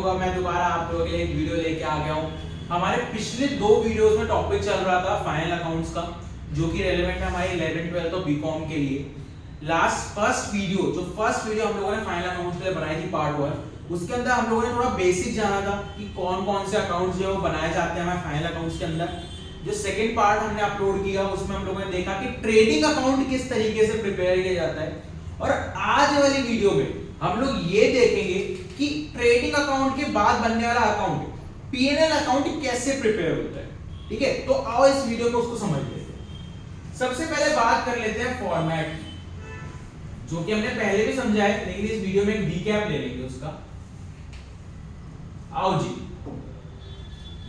होगा, मैं दोबारा आप लोगों के लिए एक वीडियो लेके आ गया हूँ। हमारे पिछले 2 वीडियोस में टॉपिक चल रहा था फाइनल अकाउंट्स का, जो कि रेलेवेंट है हमारी 11th 12th और बीकॉम के लिए। फर्स्ट वीडियो हम लोगों ने फाइनल अकाउंट्स के लिए बनाई थी पार्ट 1, उसके अंदर हम लोगों ने थोड़ा बेसिक जाना था कि कौन कौन से अकाउंट्स जो बनाए जाते हैं हमारे फाइनल अकाउंट्स के अंदर। जो सेकंड पार्ट हमने अपलोड किया उसमें हम लोगों ने देखा कि ट्रेडिंग अकाउंट किस तरीके से प्रिपेयर किया जाता है। और आज वाली वीडियो में हम लोग ये देखेंगे कि ट्रेडिंग अकाउंट के बाद बनने वाला अकाउंट पीएनएल अकाउंट कैसे प्रिपेयर होता है। ठीक है, तो आओ इस वीडियो को उसको समझ लेते हैं। सबसे पहले बात कर लेते हैं फॉर्मेट, जो कि हमने पहले भी समझा है, लेकिन इस वीडियो में एक रिकैप ले लेंगे उसका। आओ जी,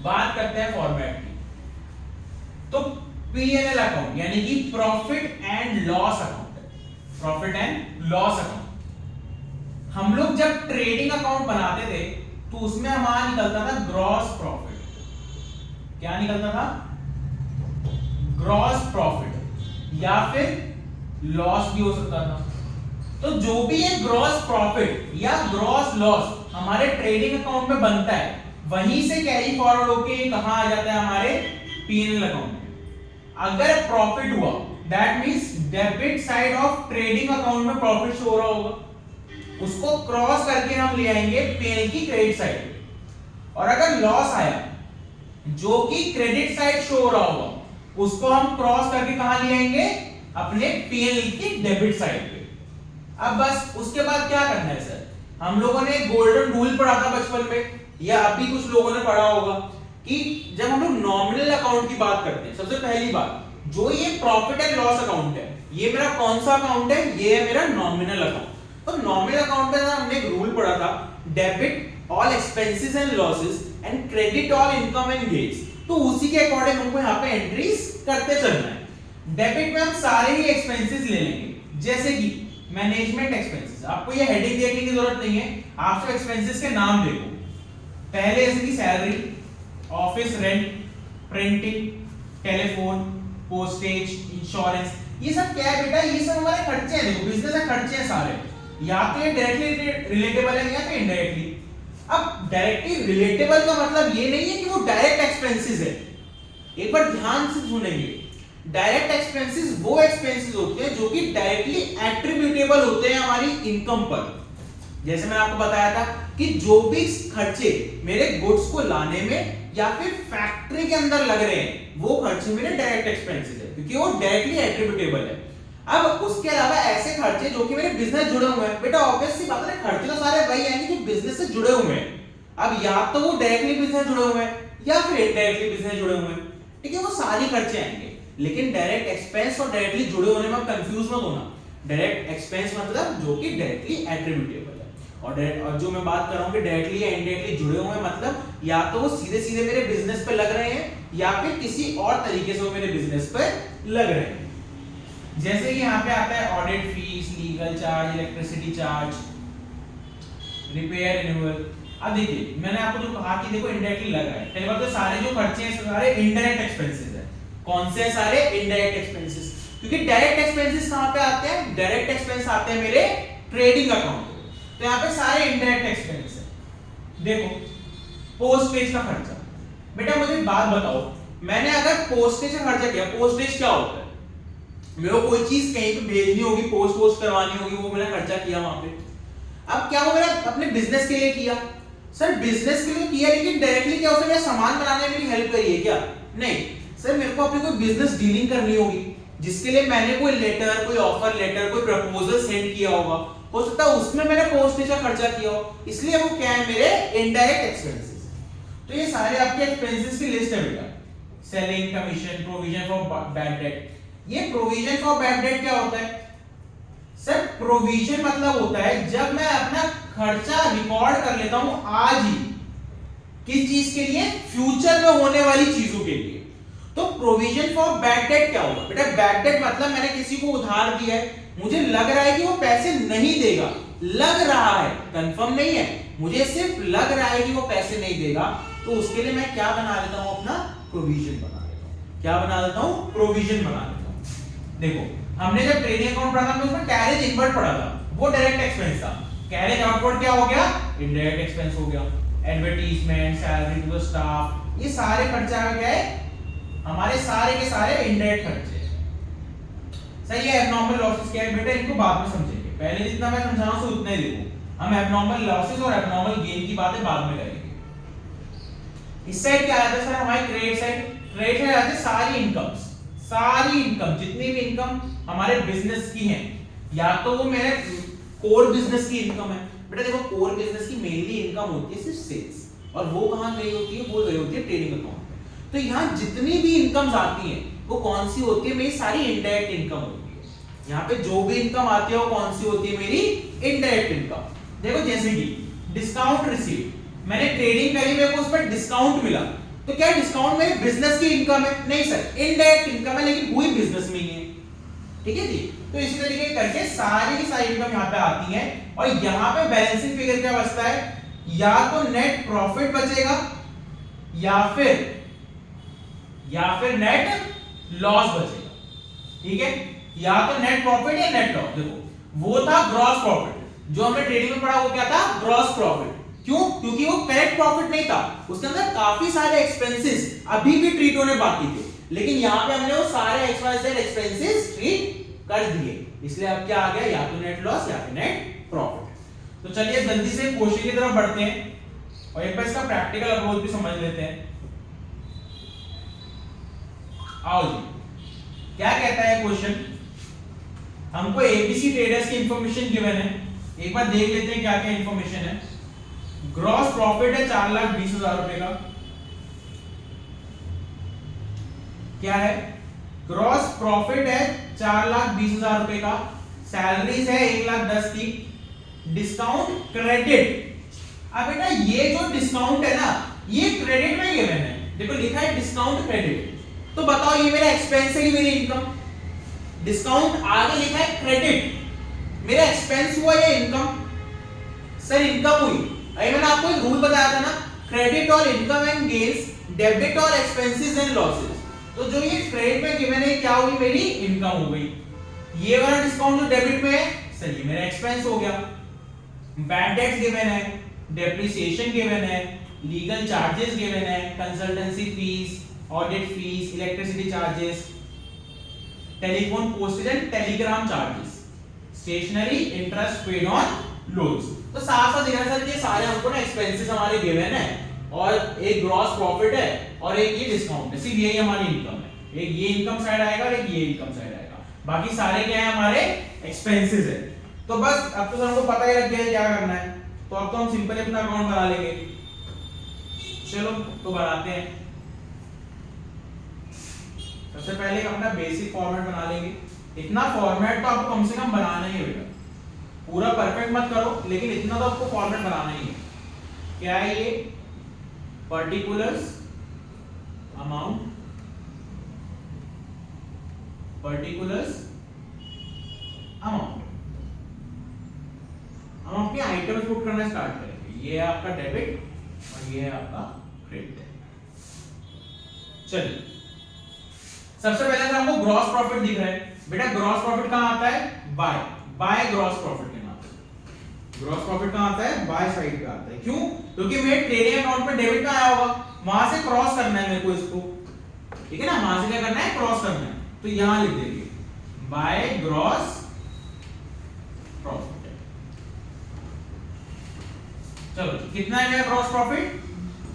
बात करते हैं फॉर्मेट की। तो पीएनएल अकाउंट यानी कि प्रॉफिट एंड लॉस अकाउंट है, प्रॉफिट एंड लॉस अकाउंट। हम लोग जब ट्रेडिंग अकाउंट बनाते थे तो उसमें हमारा निकलता था ग्रॉस प्रॉफिट। क्या निकलता था? ग्रॉस प्रॉफिट, या फिर लॉस भी हो सकता था। तो जो भी ये ग्रॉस प्रॉफिट या ग्रॉस लॉस हमारे ट्रेडिंग अकाउंट में बनता है, वहीं से कैरी फॉरवर्ड होके कहां आ जाता है? हमारे पीएनएल अकाउंट में। अगर प्रॉफिट हुआ, that means debit side of trading account में प्रॉफिट शो हो रहा होगा, उसको क्रॉस करके हम ले आएंगे पीएनएल की क्रेडिट साइड पे। और अगर लॉस आया जो कि क्रेडिट साइड शो हो रहा होगा, उसको हम क्रॉस करके कहां ले आएंगे? अपने पीएनएल की डेबिट साइड पे। अब बस उसके बाद क्या करना है सर? हम लोगों ने गोल्डन रूल पढ़ा था बचपन में, या अभी कुछ लोगों ने पढ़ा होगा, कि जब हम लोग नॉमिनल अकाउंट की बात करते हैं, सबसे पहली बात, जो ये प्रॉफिट एंड लॉस अकाउंट है, ये मेरा कौन सा अकाउंट है? ये है मेरा नॉमिनल अकाउंट। तो नॉमिनल अकाउंट में हमने एक रूल पढ़ा था, debit all expenses and losses and credit all income and gains. तो उसी के अकॉर्डिंग हमको यहाँ पे एंट्रीज करते चलना है। डेबिट में हम सारे ही एक्सपेंसेस ले लेंगे, जैसे कि मैनेजमेंट एक्सपेंसेस। आपको ये हेडिंग देखने की जरूरत नहीं है, आप सिर्फ एक्सपेंसेस के नाम देखो। पहले जैसे कि salary, office rent, printing, telephone, postage, insurance, ये सब क्या है बेटा? ये सब हमारे खर्चे हैं। देखो, बिजनेस के खर्चे हैं सारे, या तो ये डायरेक्टली रिलेटेबल है या फिर इनडायरेक्टली। अब डायरेक्टली रिलेटेबल का मतलब ये नहीं है कि वो डायरेक्ट एक्सपेंसेस है। एक बार ध्यान से सुनेंगे, डायरेक्ट एक्सपेंसेस वो एक्सपेंसेस होते हैं जो कि डायरेक्टली एट्रिब्यूटेबल होते हैं हमारी इनकम पर। जैसे मैंने आपको बताया था कि जो भी खर्चे मेरे गुड्स को लाने में या फिर फैक्ट्री के अंदर लग रहे हैं, वो खर्चे मेरे डायरेक्ट एक्सपेंसेस है, क्योंकि वो डायरेक्टली एट्रिब्यूटेबल है। अब उसके अलावा ऐसे खर्चे जो कि मेरे बिजनेस जुड़े हुए हैं, बेटा ऑब्वियस सी बात है, खर्चे तो सारे वही आएंगे जो बिजनेस से जुड़े हुए हैं। अब या तो वो डायरेक्टली बिजनेस जुड़े हुए हैं या फिर इनडायरेक्टली बिजनेस जुड़े हुए हैं, ठीक है, वो सारी खर्चे आएंगे। लेकिन डायरेक्ट एक्सपेंस और डायरेक्टली जुड़े होने में आप कंफ्यूज मत होना। डायरेक्ट एक्सपेंस मतलब जो कि डायरेक्टली एट्रिब्यूटेबल है, और जो मैं बात कर रहा हूं कि डायरेक्टली या इनडायरेक्टली जुड़े हुए हैं, मतलब या तो वो सीधे सीधे मेरे बिजनेस पे लग रहे हैं या फिर किसी और तरीके से वो मेरे बिजनेस पे लग रहे हैं। जैसे कि यहाँ पे आता है audit fees, legal charge, electricity charge, repair, renewal. अब देखिए, मैंने आपको जो कहा कि देखो इनडायरेक्टली लग रहा है, पहली बात तो सारे जो खर्चे हैं सारे इनडायरेक्ट एक्सपेंसेस है। कौन से सारे? Indirect expenses. क्योंकि डायरेक्ट एक्सपेंसेस कहां पे आते हैं? डायरेक्ट एक्सपेंस आते हैं मेरे ट्रेडिंग अकाउंट। तो यहाँ पे सारे इनडायरेक्ट एक्सपेंस है। देखो, पोस्टेज का खर्चा, बेटा मुझे एक बात बताओ, मैंने अगर पोस्टेज का खर्चा किया, पोस्टेज क्या होता है? मेरे को कोई चीज कहीं पे भेजनी होगी, पोस्ट करवानी होगी, वो मैंने खर्चा किया वहां पे। अब क्या वो मेरा अपने बिजनेस के लिए किया? सर बिजनेस के लिए किया, लेकिन डायरेक्टली क्या उसने मेरा सामान बनाने में मेरी हेल्प करी है क्या? नहीं सर, मेरे को अपनी कोई बिजनेस डीलिंग करनी होगी, जिसके लिए मैंने कोई लेटर, कोई ऑफर लेटर, कोई प्रपोजल सेंड किया होगा, हो सकता है उसमें मैंने पोस्टेज का खर्चा किया हो, इसलिए वो क्या है? मेरे इनडायरेक्ट एक्सपेंसेस। तो ये सारे आपके एक्सपेंसेस की लिस्ट है बेटा। Selling commission, provision for bad debt. ये प्रोविजन फॉर बैड डेट क्या होता है? सर प्रोविजन मतलब होता है जब मैं अपना खर्चा रिकॉर्ड कर लेता हूं आज ही, किस चीज के लिए? फ्यूचर में होने वाली चीजों के लिए। तो प्रोविजन फॉर बैड डेट क्या होगा? बेटा बैड डेट मतलब मैंने किसी को उधार दिया है, मुझे लग रहा है कि वो पैसे नहीं देगा, लग रहा है, कंफर्म नहीं है, मुझे सिर्फ लग रहा है कि वो पैसे नहीं देगा, तो उसके लिए मैं क्या बना लेता हूं? अपना प्रोविजन बना लेता हूं। क्या बना लेता हूं? प्रोविजन बना लेता हूं। देखो, हमने जब ट्रेडिंग अकाउंट पढ़ा था उसमें कैरेज इनवर्ड पढ़ा था, वो डायरेक्ट एक्सपेंस था। कैरेज आउटवर्ड क्या हो गया? इनडायरेक्ट एक्सपेंस हो गया। Advertisement, salary to the staff, ये सारे खर्चा क्या है, हमारे सारे के सारे इनडायरेक्ट खर्चे हैं। सही है। एब्नॉर्मल लॉसेस क्या है बेटा, इनको बाद में समझेंगे, पहले जितना मैं समझा रहा हूं उतना ही देखो। हम एब्नॉर्मल लॉसेस और एब्नॉर्मल गेन की बातें बाद में करेंगे। इस साइड क्या आता है सर, हमारी क्रेडिट साइड। क्रेडिट साइड आती है सारी इनकम्स, सारी इनकम, जितनी भी इनकम हमारे बिजनेस की हैं, या तो वो मेरे कोर बिजनेस की इनकम है। बेटा देखो, कोर बिजनेस की मेनली इनकम होती है सिर्फ सेल्स, और वो कहां गई होती है, वो गई होती है ट्रेडिंग अकाउंट में। तो यहां जितनी भी इनकम्स आती हैं वो कौन सी होती है, मेरी सारी इनडायरेक्ट इनकम होती है। यहाँ पे जो भी इनकम आती है वो कौन सी होती है, मेरी इनडायरेक्ट इनकम। देखो जैसे कि डिस्काउंट रिसीव, मैंने ट्रेडिंग करी, मेरे को उस पर डिस्काउंट मिला, तो क्या डिस्काउंट मेरे बिजनेस की इनकम है? नहीं सर, इनडायरेक्ट इनकम है, लेकिन हुई बिजनेस में ही है। ठीक है जी। तो इसी तरीके करके सारी की सारी इनकम यहाँ पे आती है, और यहाँ पे बैलेंसिंग फिगर क्या बचता है, या तो नेट प्रॉफिट बचेगा या फिर नेट लॉस बचेगा। ठीक है, या तो नेट प्रॉफिट या नेट लॉस। देखो वो था ग्रॉस प्रॉफिट, जो हमने ट्रेडिंग में पढ़ा वो क्या था, ग्रॉस प्रॉफिट। क्यों? क्योंकि वो करेक्ट प्रॉफिट नहीं था, उसके अंदर काफी सारे एक्सपेंसेस अभी भी ट्रीट होने बाकी थे, लेकिन यहाँ पे हमने वो सारे XYZ एक्सपेंसेस ट्रीट कर दिए, इसलिए अब क्या आ गया, या तो नेट लॉस या फिर नेट प्रॉफिट। तो चलिए जल्दी से क्वेश्चन की तरफ बढ़ते हैं और एक बार इसका प्रैक्टिकल अप्रोच भी समझ लेते हैं। आओ जी, क्या कहता है क्वेश्चन, हमको ABC ट्रेडर्स की इंफॉर्मेशन गिवन है, एक बार देख लेते हैं क्या क्या इंफॉर्मेशन है। ग्रॉस प्रॉफिट है 4,20,000 रुपए का। क्या है? ग्रॉस प्रॉफिट है 4,20,000 रुपए का। सैलरीज है 1,10,000 की। डिस्काउंट क्रेडिट, अब बेटा ये जो डिस्काउंट है ना, ये क्रेडिट में गिवन है, देखो लिखा है डिस्काउंट क्रेडिट। तो बताओ ये मेरा एक्सपेंस है कि मेरी इनकम? डिस्काउंट आगे लिखा है क्रेडिट, मेरा एक्सपेंस हुआ या इनकम? सर इनकम हुई। अभी मैंने आपको एक रूल बताया था ना, क्रेडिट और इनकम एंड गेन्स, डेबिट और एक्सपेंसेस एंड लॉसेस। तो जो ये क्रेडिट में गिवन है क्या हुई, मेरी इनकम हो गई। ये वाला डिस्काउंट जो डेबिट में है, सर ये मेरा एक्सपेंस हो गया। बैड डेट्स गिवन है, डेप्रिसिएशन गिवन है, लीगल चार्जेस गिवन है, consultancy fees, audit fees, electricity charges, telephone postage and telegram charges, stationery, interest paid on loans. तो साफ साफ दिखा सर ये सारे हमको ना एक्सपेंसेस हमारे गिवन है, और एक ग्रॉस प्रॉफिट है और एक ये डिस्काउंट है, सिर्फ यही हमारी इनकम है। एक ये इनकम साइड आएगा और एक ये इनकम साइड आएगा, बाकी सारे क्या है हमारे एक्सपेंसेस है। तो बस अब तो सर हमको पता ही लग गया है क्या करना है, तो अब तो हम सिंपल अपना अकाउंट बना लेंगे। चलो तो बनाते हैं। सबसे पहले अपना बेसिक फॉर्मेट बना लेंगे। इतना फॉर्मेट तो आपको कम से कम बनाना ही है बेटा, पूरा परफेक्ट मत करो, लेकिन इतना तो आपको फॉर्मेट बनाना ही है। क्या है ये? Particulars amount, particulars amount. हम अपने आइटम्स पुट करना स्टार्ट करेंगे। ये है आपका डेबिट और ये है आपका क्रेडिट। चलिए सबसे पहले तो हमको ग्रॉस प्रॉफिट दिख रहा है। बेटा ग्रॉस प्रॉफिट कहां आता है? बाय ग्रॉस प्रॉफिट के नाम से। ग्रॉस प्रॉफिट कहां आता है? बाय साइड पे आता है। क्यों? क्योंकि मेरे ट्रेडिंग अकाउंट में डेबिट का आया होगा, वहां से क्रॉस करना है मेरे को इसको, ठीक है ना, वहां से क्या करना है? क्रॉस करना है। तो यहां लिख देंगे बाय ग्रॉस प्रॉफिट। चलो कितना है मेरा ग्रॉस प्रॉफिट?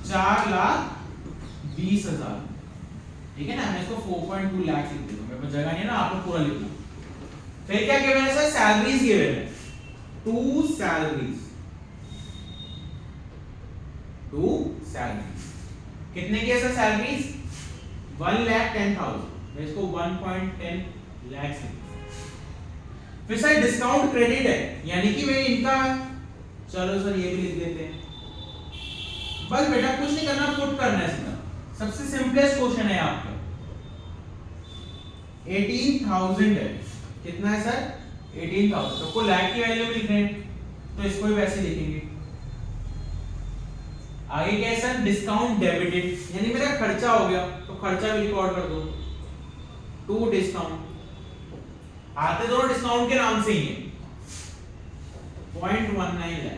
4,20,000, ठीक है ना। मैं इसको 4.2 लाख लिख दूंगा, मेरे पास जगह नहीं है ना, आपको पूरा लिखना। फिर क्या गिवन है सर? सैलरीज गिवन है, 2 सैलरीज, 2 सैलरीज। कितने की है सर सैलरीज? 1,10,000, मैं इसको 1.10 लाख लिख दूंगा। फिर सर डिस्काउंट क्रेडिट है, यानी कि मेरी इनकम है, चलो सर ये भी लिख देते हैं। बस बेटा कुछ नहीं करना, पुट करना है इसका। सबसे सिंपलेस्ट क्वेश्चन है आपका। 18,000 है, कितना है सर? 18,000। सबको लाख की वैल्यू में लिख रहे हैं, तो इसको भी वैसे लिखेंगे। आगे क्या है सर? डिस्काउंट डेबिटेड, यानी मेरा खर्चा हो गया, तो खर्चा भी रिकॉर्ड कर दो। 2 डिस्काउंट, आते दोनों डिस्काउंट के नाम से ही है, 0.19 लाख।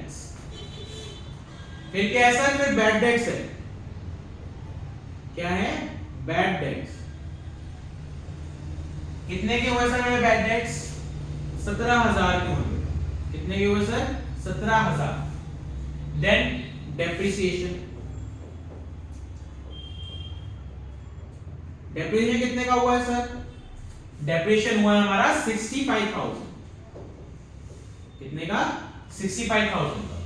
फिर क्या है सर, फिर बैड डेट्स है, क्या है, बैड डेट्स। कितने के हुए सर मेरे बैड डेट्स, 17,000 के हुए। कितने के हुए सर, 17,000। देन डेप्रिसिएशन, डेप्रिसिएशन कितने का हुआ है सर, डेप्रिसिएशन हुआ है हमारा 65,000। कितने का, 65,000 का।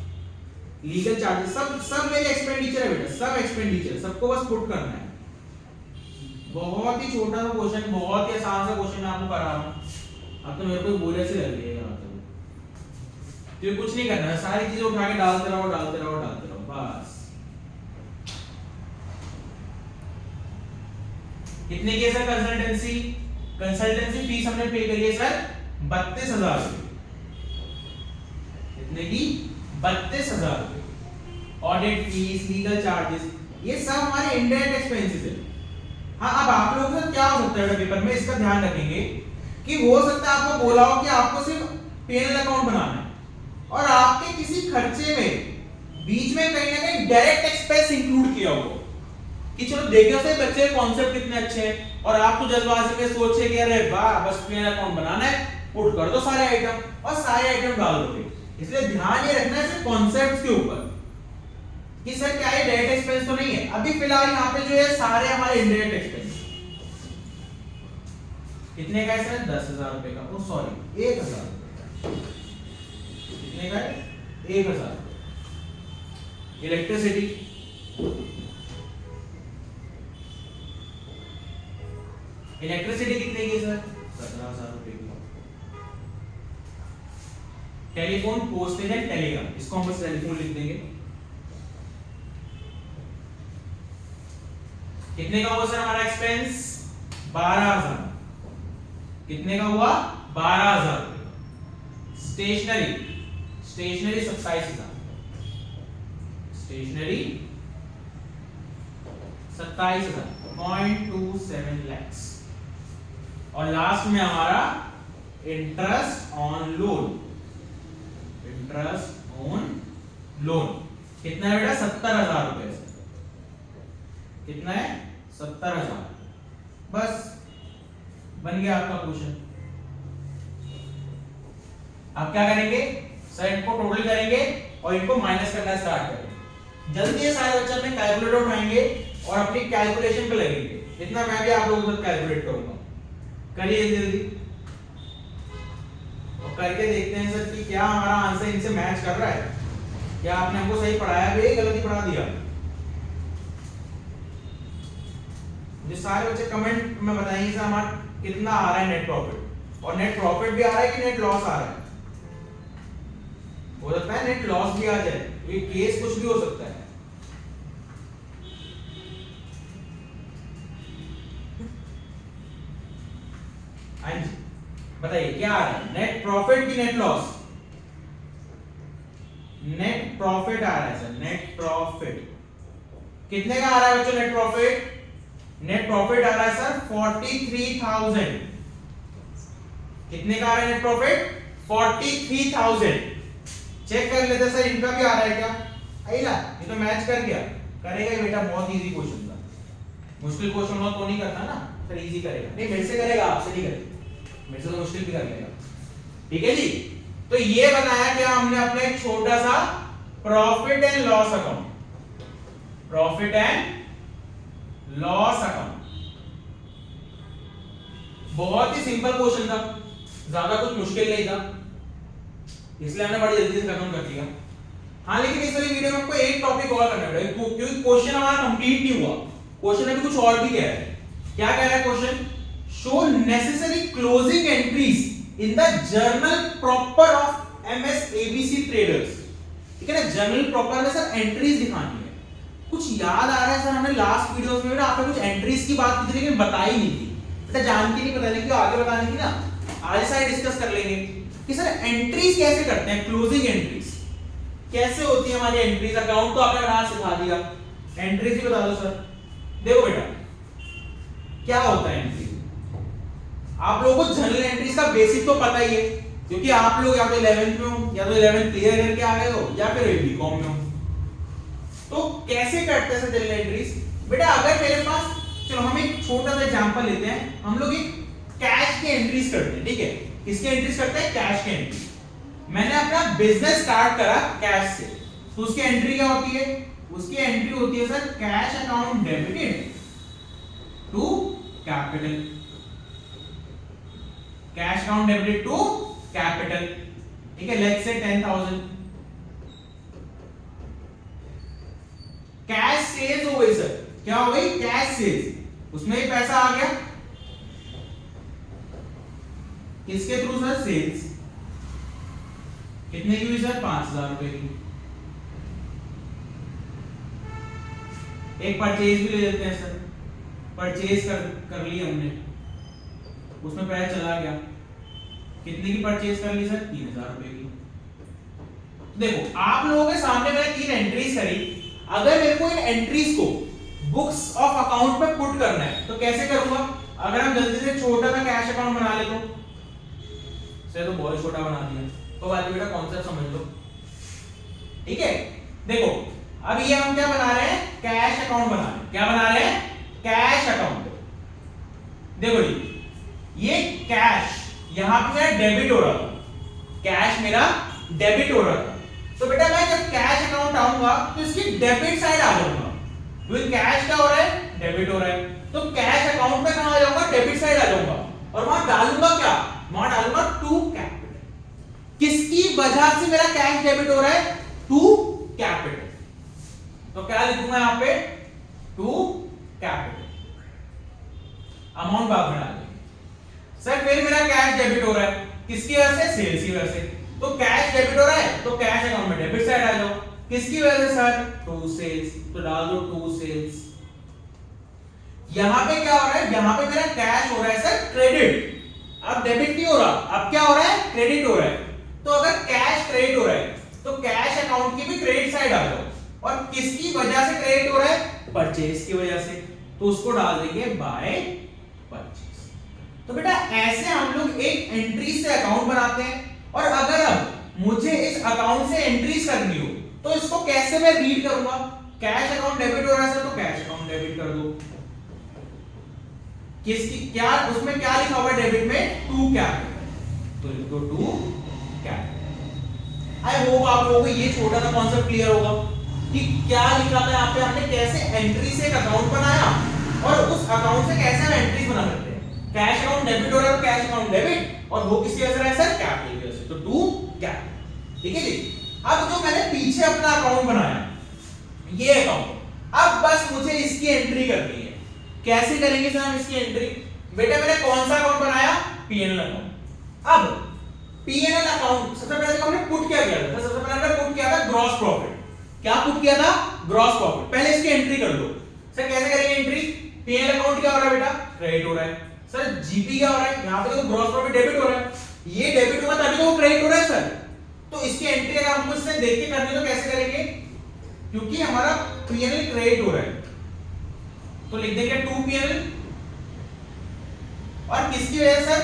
लीगल चार्जेस सब मेरे एक्सपेंडिचर है बेटा, सब एक्सपेंडिचर, सबको बस पुट करना है। बहुत ही छोटा सा क्वेश्चन, बहुत ही आसान सा क्वेश्चन मैं आपको करा रहा हूं। अब तो मेरे को बोरियत से लग रही है यहाँ तो कुछ नहीं करना है, सारी चीजें उठा के डालते रहो डालते रहो डालते रहो बस। कितने की है सर कंसल्टेंसी, कंसल्टेंसी फीस हमने पे करी है सर 32,000 रुपए। कितने की, 32,000 रुपए। ऑडिट फीस, लीगल चार्जेस, ये सब हमारे इनडायरेक्ट एक्सपेंसेस है। हाँ, अब आप लोगों का क्या हो सकता है पेपर में, इसका ध्यान रखेंगे कि हो सकता है आपको बोला हो कि आपको सिर्फ P&L अकाउंट बनाना है और आपके किसी खर्चे में बीच में कहीं ना कहीं डायरेक्ट एक्सपेंस इंक्लूड किया हो कि चलो देखो से बच्चे कॉन्सेप्ट कितने अच्छे हैं और आप तो जल्दबाजी में सोचे कि अरे वाह बस P&L अकाउंट बनाना है, पुट कर दो सारे आइटम और सारे आइटम डाल दोगे। इसलिए ध्यान ये रखना है सिर्फ कॉन्सेप्ट्स के ऊपर कि सर क्या ये डायरेक्ट एक्सपेंस तो नहीं है। अभी फिलहाल यहाँ पे जो है सारे हमारे इनडायरेक्ट एक्सपेंस। कितने का है सर, 10,000 रुपए का, ओ सॉरी 1,000 रुपए का। कितने का है, 1,000। इलेक्ट्रिसिटी, इलेक्ट्रिसिटी कितने की सर, 17,000 रुपए की। टेलीफोन, पोस्टेज एंड टेलीग्राम, इसको हम बस टेलीफोन लिख देंगे। कितने का हुआ सर हमारा एक्सपेंस, 12,000। कितने का हुआ, 12,000 रुपए। Stationery, stationery 27,000, stationery 27,000, 0.27 lakhs। और लास्ट में हमारा interest on loan, interest on loan कितना है बेटा, 70,000 रुपए से। कितना है, 70,000। बस बन गया आपका क्वेश्चन। आप क्या करेंगे सर, इनको टोटल करेंगे और इनको माइनस करना स्टार्ट करेंगे। जल्दी से सारे बच्चे अपने कैलकुलेटर उठाएंगे और अपनी कैलकुलेशन पे लगेंगे। इतना मैं भी आप लोगों को कैलकुलेट करूंगा, करिए जल्दी और करके देखते हैं सर कि क्या हमारा आंसर इनसे मैच कर रहा है, क्या आपने हमको सही पढ़ाया भी, गलती पढ़ा दिया। मुझे सारे बच्चे कमेंट में बताएंगे सर हमारा कितना आ रहा है नेट प्रॉफिट, और नेट प्रॉफिट भी आ रहा है कि नेट लॉस आ रहा है। हो सकता है नेट लॉस भी आ जाए, ये केस कुछ भी हो सकता है। हाँ जी बताइए क्या आ रहा है, नेट प्रॉफिट की नेट लॉस, नेट प्रॉफिट आ रहा है सर, नेट प्रॉफिट कितने का आ रहा है बच्चों, नेट प्रॉफिट, नेट प्रॉफिट आ रहा है सर 43,000। कितने का आ रहा है नेट प्रॉफिट, 43,000। चेक कर लेते सर इनका भी आ रहा है क्या, आइला ये तो मैच कर गया, करेगा बेटा, बहुत इजी क्वेश्चन था। मुश्किल क्वेश्चन हो तो नहीं करता ना सर, इजी करेगा, नहीं मेरे से करेगा, आपसे नहीं करेगा, मेरे से तो मुश्किल भी कर लेगा। ठीक है जी, तो ये बनाया क्या हमने अपने एक छोटा सा profit and loss account, profit and loss account. बहुत ही सिंपल क्वेश्चन था, ज्यादा कुछ मुश्किल नहीं था, इसलिए हमने बड़ी जल्दी से खत्म कर दिया। हाँ लेकिन इस वाली वीडियो में आपको एक टॉपिक और करना पड़ेगा क्योंकि क्वेश्चन हमारा कंप्लीट नहीं हुआ, क्वेश्चन अभी कुछ और भी कह रहा है। क्या कह रहा है question, show necessary closing entries in the journal proper of MSABC traders. ठीक है ना, जर्नल प्रॉपर में सर एंट्रीज दिखानी है। कुछ याद आ रहा है सर, हमने लास्ट वीडियोस में ना आपने कुछ एंट्रीज की बात की थी लेकिन बताई नहीं थी, बेटा जान के नहीं बताने की, आगे बताने की ना, आज साइड डिस्कस कर लेंगे कि सर एंट्रीज कैसे करते हैं, क्लोजिंग एंट्रीज कैसे होती है हमारी एंट्रीज। अकाउंट तो आपने बना सिखा दिया, एंट्रीज भी बता दो सर। देखो बेटा क्या होता है एंट्री, आप लोगों को जनरल एंट्रीज का बेसिक तो पता ही है क्योंकि आप लोग या तो 11th में हो या तो 11th क्लियर करके आ गए हो या फिर बीकॉम में हो। तो कैसे करते हैं जनरल एंट्रीज? बेटा अगर मेरे पास, चलो हम एक छोटा सा एग्जांपल लेते हैं, हम लोग एक कैश की एंट्रीज करते हैं, ठीक है? किसकी एंट्रीज करते हैं? कैश की एंट्री। मैंने अपना बिजनेस स्टार्ट करा कैश से, तो उसकी एंट्री क्या होती है? उसकी एंट्री होती है sir cash account debited to capital, cash account debited to capital, ठीक है? लेट्स से 10,000 कैश सेल्स हो गई सर, क्या हो गई? कैश सेल्स, उसमें ही पैसा आ गया, किसके थ्रू सर? सेल्स। कितने की हुई सर? 5,000 रुपए की। एक परचेज भी ले लेते हैं सर, परचेज कर ली हमने, उसमें पैसा चला गया, कितने की परचेज कर ली सर? 3,000 रुपए की। देखो आप लोगों के सामने मैंने 3 एंट्रीज करी, अगर मेरे को इन एंट्रीज को बुक्स ऑफ अकाउंट में पुट करना है तो कैसे करूंगा? अगर हम जल्दी से छोटा सा कैश अकाउंट बना ले तो बहुत छोटा बना दिया, तो वाली बेटा कॉन्सेप्ट समझ लो, ठीक है? देखो अब ये हम क्या बना रहे हैं? कैश अकाउंट बना रहे हैं। क्या बना रहे हैं? Cash account. देखो जी ये कैश यहां पे मेरा डेबिट हो रहा था, कैश मेरा डेबिट हो रहा था, तो बेटा मैं जब कैश अकाउंट आऊंगा तो इसकी डेबिट साइड आ जाऊंगा, क्योंकि कैश क्या हो रहा है? डेबिट हो रहा है, तो कैश अकाउंट में कहां आ जाऊंगा? डेबिट साइड आ जाऊंगा, और वहां डालूंगा क्या? वहां डालूंगा टू कैपिटल। किसकी वजह से मेरा कैश डेबिट हो रहा है? टू कैपिटल, तो क्या लिखूंगा यहां पे? टू कैपिटल, अमाउंट बाद में डालेंगे सर। फिर मेरा कैश डेबिट हो रहा है, किसकी वजह से? सेल्स की वजह से, तो कैश डेबिट हो रहा है तो कैश अकाउंट में डेबिट साइड आ जाओ, किसकी वजह से सर? टू सेल्स, तो डाल दो टू सेल्स। यहां पे क्या हो रहा है? यहां पे मेरा कैश हो रहा है सर क्रेडिट, अब डेबिट नहीं हो रहा, अब क्या हो रहा है? क्रेडिट हो रहा है, तो अगर कैश क्रेडिट हो रहा है तो कैश अकाउंट की भी क्रेडिट साइड आ जाओ, और किसकी वजह से क्रेडिट हो रहा है? परचेज की वजह से, तो उसको डाल देंगे बाय परचेज। तो बेटा ऐसे हम लोग एक एंट्री से अकाउंट बनाते हैं, और अगर अब मुझे इस अकाउंट से एंट्रीज करनी हो तो इसको कैसे मैं रीड करूंगा? कैश अकाउंट डेबिट हो रहा है सर, तो कैश अकाउंट डेबिट कर दो, किसकी क्या उसमें क्या लिखा हुआ है डेबिट में? टू कैपिटल, तो लिख दो टू कैपिटल। आई होप आप लोगों को ये छोटा सा कॉन्सेप्ट क्लियर होगा कि क्या लिखा था यहाँ पे, हमने कैसे एंट्री से एक अकाउंट बनाया और उस अकाउंट से कैसे हम एंट्रीज बना सकते हैं। कैश अकाउंट डेबिट हो रहा है तो कैश अकाउंट डेबिट, और वो किसकी वजह से है सर? कैपिटल की वजह से, तो टू कैपिटल, ठीक है जी। अब जो मैंने पीछे अपना अकाउंट बनाया, ये अकाउंट, अब बस मुझे इसकी एंट्री करनी है। कैसे करेंगे सर हम इसकी एंट्री? बेटा मैंने कौन सा अकाउंट बनाया? PNL account. अब पीएनएल अकाउंट सबसे पहले हमने पुट क्या किया था? सबसे पहले हमने पुट किया था ग्रॉस प्रॉफिट। क्या पुट किया था? Gross profit. पहले इसकी एंट्री कर लो सर। कैसे करेंगे एंट्री? पीएनएल अकाउंट क्या हो रहा है बेटा? क्रेडिट हो रहा है सर। जीपी क्या हो रहा है? यहां पे तो ग्रॉस प्रॉफिट डेबिट हो रहा है, ये डेबिट होगा तभी तो वो क्रेडिट हो रहा है सर। तो इसकी एंट्री अगर हमको इससे देख के करनी तो कैसे करेंगे? क्योंकि हमारा पीएनएल क्रेडिट हो रहा है तो लिख देंगे 2 और किसकी वजह से?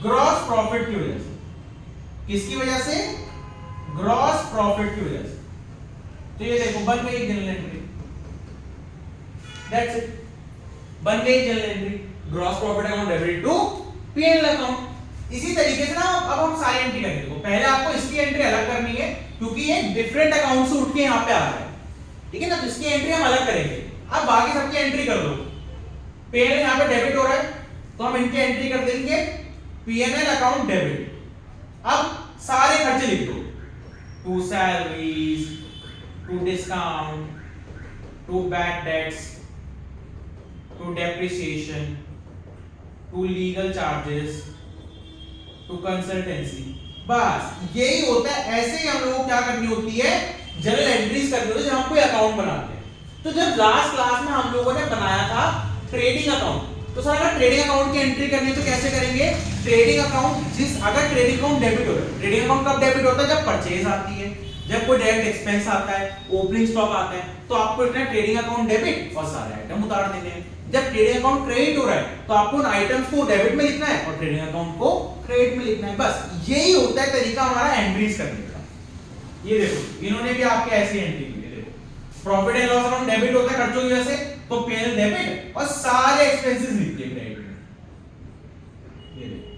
ग्रॉस प्रॉफिट की वजह से। किसकी वजह से? ग्रॉस प्रॉफिट की वजह से। तो ये देखो बन गई जनरल एंट्री, दैट्स इट, बन गई general entry. Gross profit account debit to PNL account. इसी तरीके से ना अब हम सारी एंट्री करेंगे। देखो पहले आपको इसकी एंट्री अलग करनी है क्योंकि ये डिफरेंट अकाउंट से उठ के यहां पे आ रहा है, ठीक है ना। तो इसकी एंट्री हम अलग करेंगे। अब बाकी सबकी एंट्री कर दो। पीएनएल यहां पे डेबिट हो रहा है तो हम इनकी एंट्री कर देंगे पीएनएल अकाउंट डेबिट। अब सारे खर्चे लिख दो, to salaries, to discount, to bad debts, to depreciation, to legal charges, to consultancy. बस यही होता है। ऐसे ही हम लोगों को क्या करनी होती है? जनरल एंट्रीज करनी होती है जब हम कोई अकाउंट बनाते हैं। तो जब लास्ट क्लास में हम लोगों ने बनाया था ट्रेडिंग अकाउंट, तो सर अगर ट्रेडिंग अकाउंट की एंट्री करनी है तो कैसे करेंगे? ट्रेडिंग अकाउंट अगर ट्रेडिंग अकाउंट डेबिट हो रहा है, ट्रेडिंग अकाउंट कब डेबिट होता है? जब परचेज आती है, जब कोई डायरेक्ट एक्सपेंस आता है, ओपनिंग स्टॉक आता है, तो आपको लिखना है ट्रेडिंग अकाउंट डेबिट और सारे आइटम उतार देने हैं। जब ट्रेडिंग अकाउंट क्रेडिट हो रहा है तो आपको उन आइटम्स को डेबिट में लिखना है और ट्रेडिंग अकाउंट को क्रेडिट में लिखना है। बस यही होता है तरीका हमारा एंट्रीज करने का। ये देखो इन्होंने भी आपके ऐसी एंट्री की है, देखो profit and loss account debit होता है खर्चों की वजह से, तो पीएनएल डेबिट और सारे एक्सपेंसेस लिख दिए क्रेडिट में। ये देखो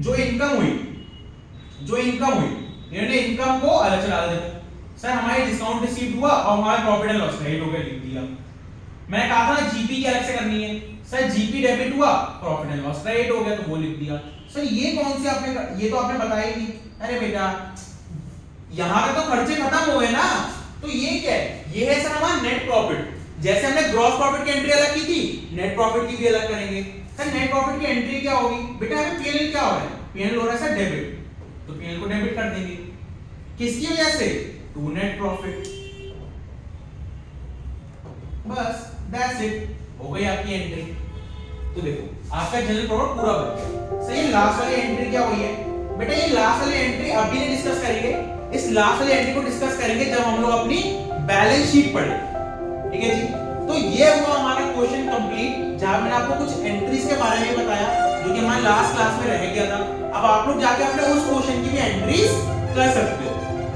जो इनकम हुई इन्होंने इनकम को अलग चला दिया। सर हमारी डिस्काउंट रिसीव हुआ और हमारा प्रॉफिट एंड लॉस क्रेडिट हो गया, लिख दिया। मैं कहा था ना जीपी की अलग से करनी है, सर जीपी डेबिट हुआ प्रॉफिट एंड लॉस क्रेडिट हो गया तो वो लिख दिया। सर ये कौन सी आपने, ये तो आपने बताया ही नहीं। अरे बेटा यहां पे तो खर्चे खत्म हो गए ना, तो ये क्या है, ये है सर हमारा नेट प्रॉफिट। जैसे हमने ग्रॉस प्रॉफिट की एंट्री अलग की थी, नेट प्रॉफिट की भी अलग करेंगे। सर नेट प्रॉफिट की एंट्री क्या होगी बेटा, हमें पीएनएल क्या हो रहा है, पीएनएल हो रहा है सर डेबिट, तो पीएनएल को डेबिट कर देंगे। किसकी वजह से, टू नेट प्रॉफिट। बस दैट्स इट, हो गई आपकी एंट्री। तो देखो आपका जनरल प्रॉफिट पूरा बन गया। सही, लास्ट वाली एंट्री क्या हुई है बेटा, ये लास्ट वाली एंट्री अभी नहीं डिस्कस करेंगे, इस लास्ट वाली एंट्री को डिस्कस करेंगे जब हम लोग अपनी बैलेंस शीट पढ़ेंगे, ठीक है जी। तो ये हुआ हमारा क्वेश्चन कंप्लीट, जहां मैंने आपको कुछ एंट्रीज के बारे में बताया जो कि हमारे लास्ट क्लास में रह गया था। अब आप लोग जाके अपने उस क्वेश्चन की भी एंट्रीज कर सकते हो।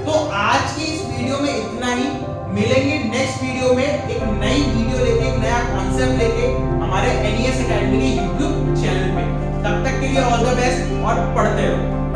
तो आज की इस वीडियो में इतना ही, मिलेंगे नेक्स्ट वीडियो में एक नई वीडियो लेके, एक नया कॉन्सेप्ट लेके हमारे एनईएस एकेडमी के YouTube चैनल पे। तब तक के लिए ऑल द बेस्ट और पढ़ते रहो।